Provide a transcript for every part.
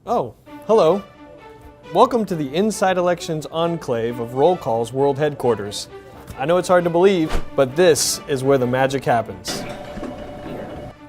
Oh, hello. Welcome to the Inside Elections Enclave of Roll Call's World Headquarters. I know it's hard to believe, but this is where the magic happens.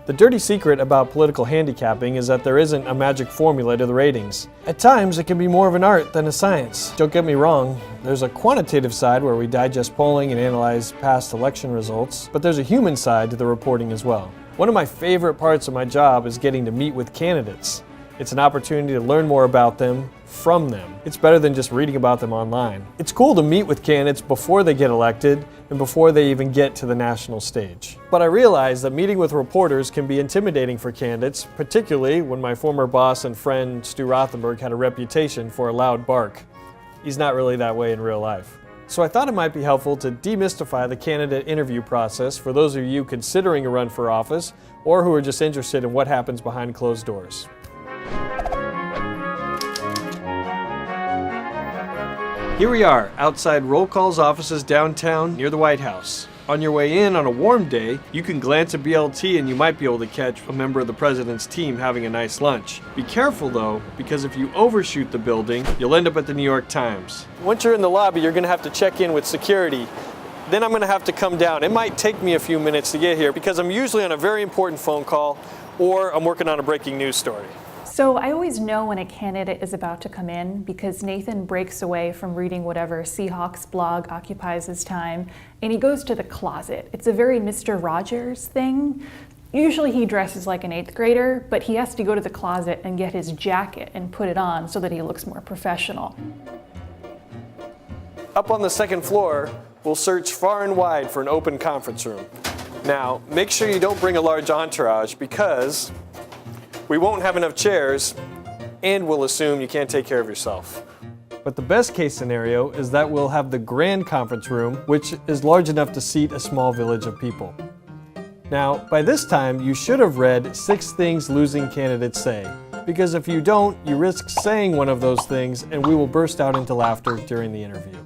The dirty secret about political handicapping is that there isn't a magic formula to the ratings. At times, it can be more of an art than a science. Don't get me wrong, there's a quantitative side where we digest polling and analyze past election results, but there's a human side to the reporting as well. One of my favorite parts of my job is getting to meet with candidates. It's an opportunity to learn more about them, from them. It's better than just reading about them online. It's cool to meet with candidates before they get elected and before they even get to the national stage. But I realize that meeting with reporters can be intimidating for candidates, particularly when my former boss and friend Stu Rothenberg had a reputation for a loud bark. He's not really that way in real life. So I thought it might be helpful to demystify the candidate interview process for those of you considering a run for office or who are just interested in what happens behind closed doors. Here we are, outside Roll Call's offices downtown near the White House. On your way in on a warm day, you can glance at BLT and you might be able to catch a member of the president's team having a nice lunch. Be careful though, because if you overshoot the building, you'll end up at the New York Times. Once you're in the lobby, you're gonna have to check in with security. Then I'm gonna have to come down. It might take me a few minutes to get here because I'm usually on a very important phone call or I'm working on a breaking news story. So I always know when a candidate is about to come in because Nathan breaks away from reading whatever Seahawks blog occupies his time and he goes to the closet. It's a very Mr. Rogers thing. Usually he dresses like an 8th grader, but he has to go to the closet and get his jacket and put it on so that he looks more professional. Up on the second floor, we'll search far and wide for an open conference room. Now, make sure you don't bring a large entourage because we won't have enough chairs, and we'll assume you can't take care of yourself. But the best case scenario is that we'll have the grand conference room, which is large enough to seat a small village of people. Now, by this time, you should have read 6 Things Losing Candidates Say, because if you don't, you risk saying one of those things, and we will burst out into laughter during the interview.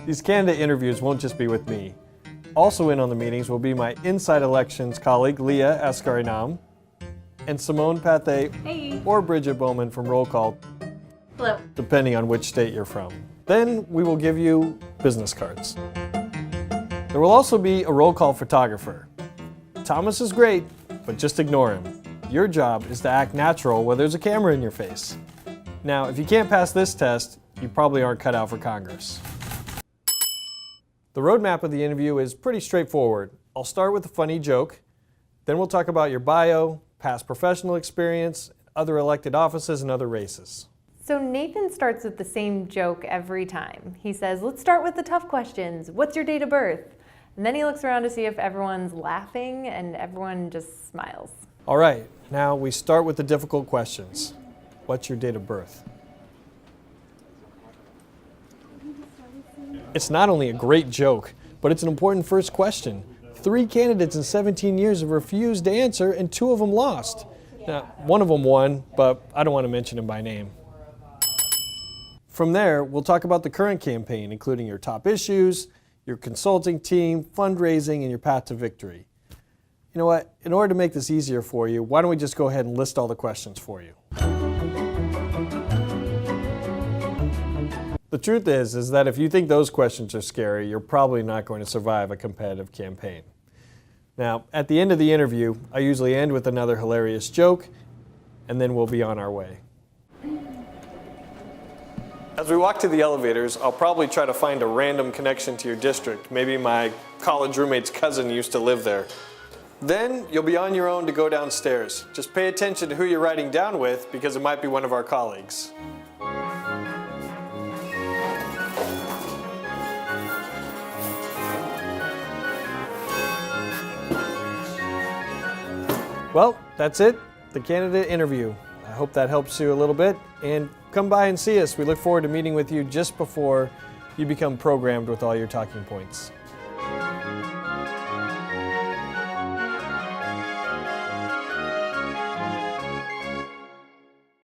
These candidate interviews won't just be with me. Also in on the meetings will be my Inside Elections colleague, Leah Askarinam, and Simone Pathé, Hey. or Bridget Bowman from Roll Call, Hello. depending on which state you're from. Then we will give you business cards. There will also be a Roll Call photographer. Thomas is great, but just ignore him. Your job is to act natural when there's a camera in your face. Now, if you can't pass this test, you probably aren't cut out for Congress. The roadmap of the interview is pretty straightforward. I'll start with a funny joke, then we'll talk about your bio, past professional experience, other elected offices, and other races. So Nathan starts with the same joke every time. He says, let's start with the tough questions. What's your date of birth? And then he looks around to see if everyone's laughing and everyone just smiles. All right, now we start with the difficult questions. What's your date of birth? It's not only a great joke, but it's an important first question. 3 candidates in 17 years have refused to answer, and 2 of them lost. Now, one of them won, but I don't want to mention him by name. From there, we'll talk about the current campaign, including your top issues, your consulting team, fundraising, and your path to victory. You know what? In order to make this easier for you, why don't we just go ahead and list all the questions for you? The truth is that if you think those questions are scary, you're probably not going to survive a competitive campaign. Now, at the end of the interview, I usually end with another hilarious joke, and then we'll be on our way. As we walk to the elevators, I'll probably try to find a random connection to your district. Maybe my college roommate's cousin used to live there. Then you'll be on your own to go downstairs. Just pay attention to who you're riding down with, because it might be one of our colleagues. Well, that's it, the candidate interview. I hope that helps you a little bit, and come by and see us. We look forward to meeting with you just before you become programmed with all your talking points.